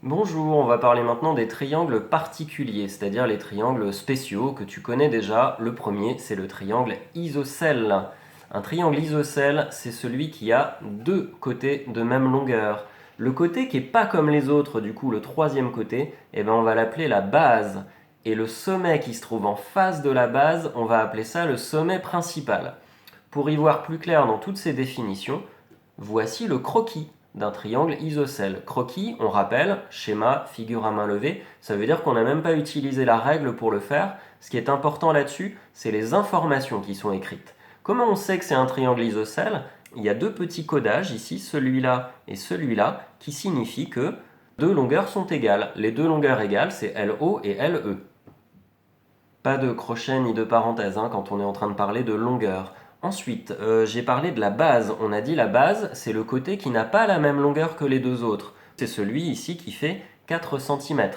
Bonjour, on va parler maintenant des triangles particuliers, c'est-à-dire les triangles spéciaux que tu connais déjà. Le premier, c'est le triangle isocèle. Un triangle isocèle, c'est celui qui a deux côtés de même longueur. Le côté qui n'est pas comme les autres, du coup le troisième côté, on va l'appeler la base. Et le sommet qui se trouve en face de la base, on va appeler ça le sommet principal. Pour y voir plus clair dans toutes ces définitions, voici le croquis d'un triangle isocèle. Croquis, on rappelle, schéma, figure à main levée, ça veut dire qu'on n'a même pas utilisé la règle pour le faire. Ce qui est important là-dessus, c'est les informations qui sont écrites. Comment on sait que c'est un triangle isocèle? Il y a deux petits codages ici, celui-là et celui-là, qui signifient que deux longueurs sont égales. Les deux longueurs égales, c'est LO et LE. Pas de crochet ni de parenthèse quand on est en train de parler de longueur. Ensuite, j'ai parlé de la base. On a dit la base, c'est le côté qui n'a pas la même longueur que les deux autres. C'est celui ici qui fait 4 cm.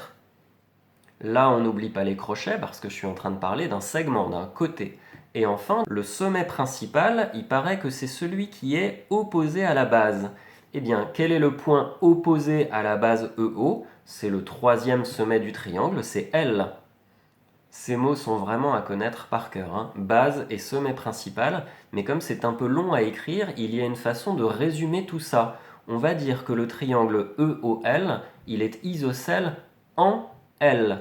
Là, on n'oublie pas les crochets parce que je suis en train de parler d'un segment, d'un côté. Et enfin, le sommet principal, il paraît que c'est celui qui est opposé à la base. Eh bien, quel est le point opposé à la base EO? C'est le troisième sommet du triangle, c'est L. Ces mots sont vraiment à connaître par cœur, base et sommet principal, mais comme c'est un peu long à écrire, il y a une façon de résumer tout ça. On va dire que le triangle EOL, il est isocèle en L.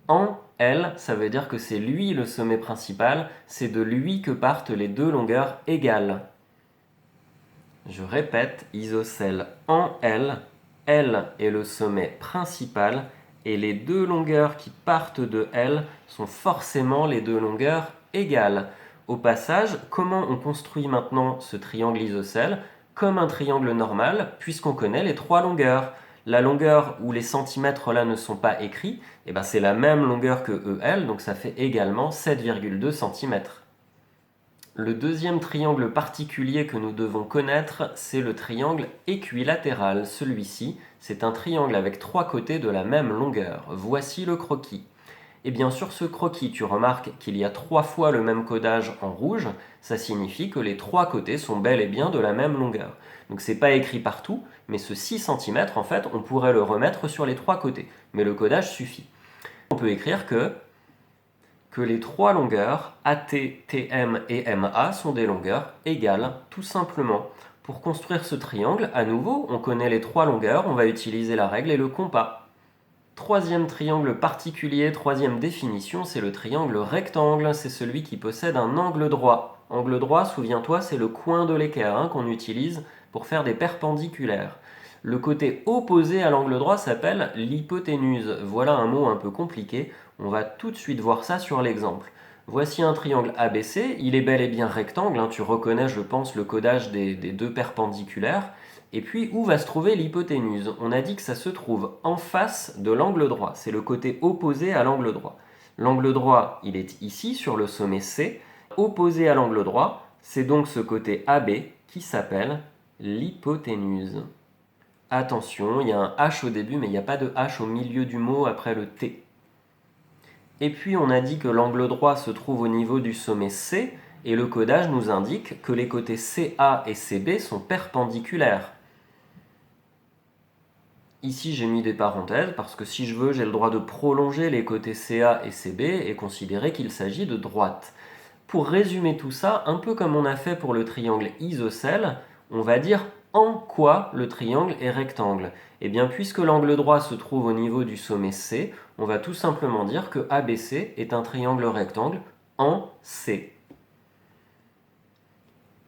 En L, ça veut dire que c'est lui le sommet principal, c'est de lui que partent les deux longueurs égales. Je répète, isocèle en L, L est le sommet principal, et les deux longueurs qui partent de L sont forcément les deux longueurs égales. Au passage, comment on construit maintenant ce triangle isocèle? Comme un triangle normal, puisqu'on connaît les trois longueurs. La longueur où les centimètres là ne sont pas écrits, c'est la même longueur que EL, donc ça fait également 7,2 cm. Le deuxième triangle particulier que nous devons connaître, c'est le triangle équilatéral. Celui-ci, c'est un triangle avec trois côtés de la même longueur. Voici le croquis. Et bien sur ce croquis, tu remarques qu'il y a 3 fois le même codage en rouge. Ça signifie que les trois côtés sont bel et bien de la même longueur. Donc c'est pas écrit partout, mais ce 6 cm, en fait, on pourrait le remettre sur les trois côtés. Mais le codage suffit. On peut écrire que les trois longueurs AT, TM et MA sont des longueurs égales, tout simplement. Pour construire ce triangle, à nouveau, on connaît les trois longueurs, on va utiliser la règle et le compas. Troisième triangle particulier, troisième définition, c'est le triangle rectangle, c'est celui qui possède un angle droit. Angle droit, souviens-toi, c'est le coin de l'équerre qu'on utilise pour faire des perpendiculaires. Le côté opposé à l'angle droit s'appelle l'hypoténuse. Voilà un mot un peu compliqué, on va tout de suite voir ça sur l'exemple. Voici un triangle ABC, il est bel et bien rectangle, tu reconnais je pense le codage des deux perpendiculaires. Et puis où va se trouver l'hypoténuse? On a dit que ça se trouve en face de l'angle droit, c'est le côté opposé à l'angle droit. L'angle droit, il est ici sur le sommet C. Opposé à l'angle droit, c'est donc ce côté AB qui s'appelle l'hypoténuse. Attention, il y a un H au début, mais il n'y a pas de H au milieu du mot après le T. Et puis on a dit que l'angle droit se trouve au niveau du sommet C, et le codage nous indique que les côtés CA et CB sont perpendiculaires. Ici j'ai mis des parenthèses parce que si je veux, j'ai le droit de prolonger les côtés CA et CB et considérer qu'il s'agit de droites. Pour résumer tout ça, un peu comme on a fait pour le triangle isocèle, on va dire en quoi le triangle est rectangle. Eh bien, puisque l'angle droit se trouve au niveau du sommet C, on va tout simplement dire que ABC est un triangle rectangle en C.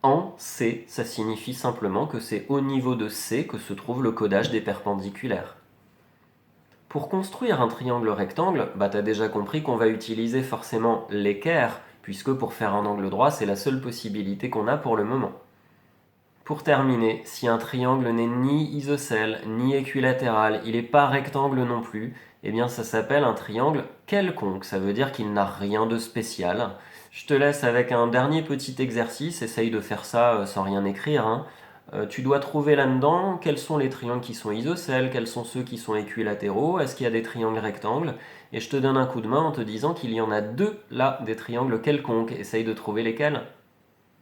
En C, ça signifie simplement que c'est au niveau de C que se trouve le codage des perpendiculaires. Pour construire un triangle rectangle, tu as déjà compris qu'on va utiliser forcément l'équerre, puisque pour faire un angle droit, c'est la seule possibilité qu'on a pour le moment. Pour terminer, si un triangle n'est ni isocèle, ni équilatéral, il n'est pas rectangle non plus, eh bien ça s'appelle un triangle quelconque, ça veut dire qu'il n'a rien de spécial. Je te laisse avec un dernier petit exercice, essaye de faire ça sans rien écrire. Tu dois trouver là-dedans quels sont les triangles qui sont isocèles, quels sont ceux qui sont équilatéraux, est-ce qu'il y a des triangles rectangles, et je te donne un coup de main en te disant qu'il y en a deux là, des triangles quelconques, essaye de trouver lesquels.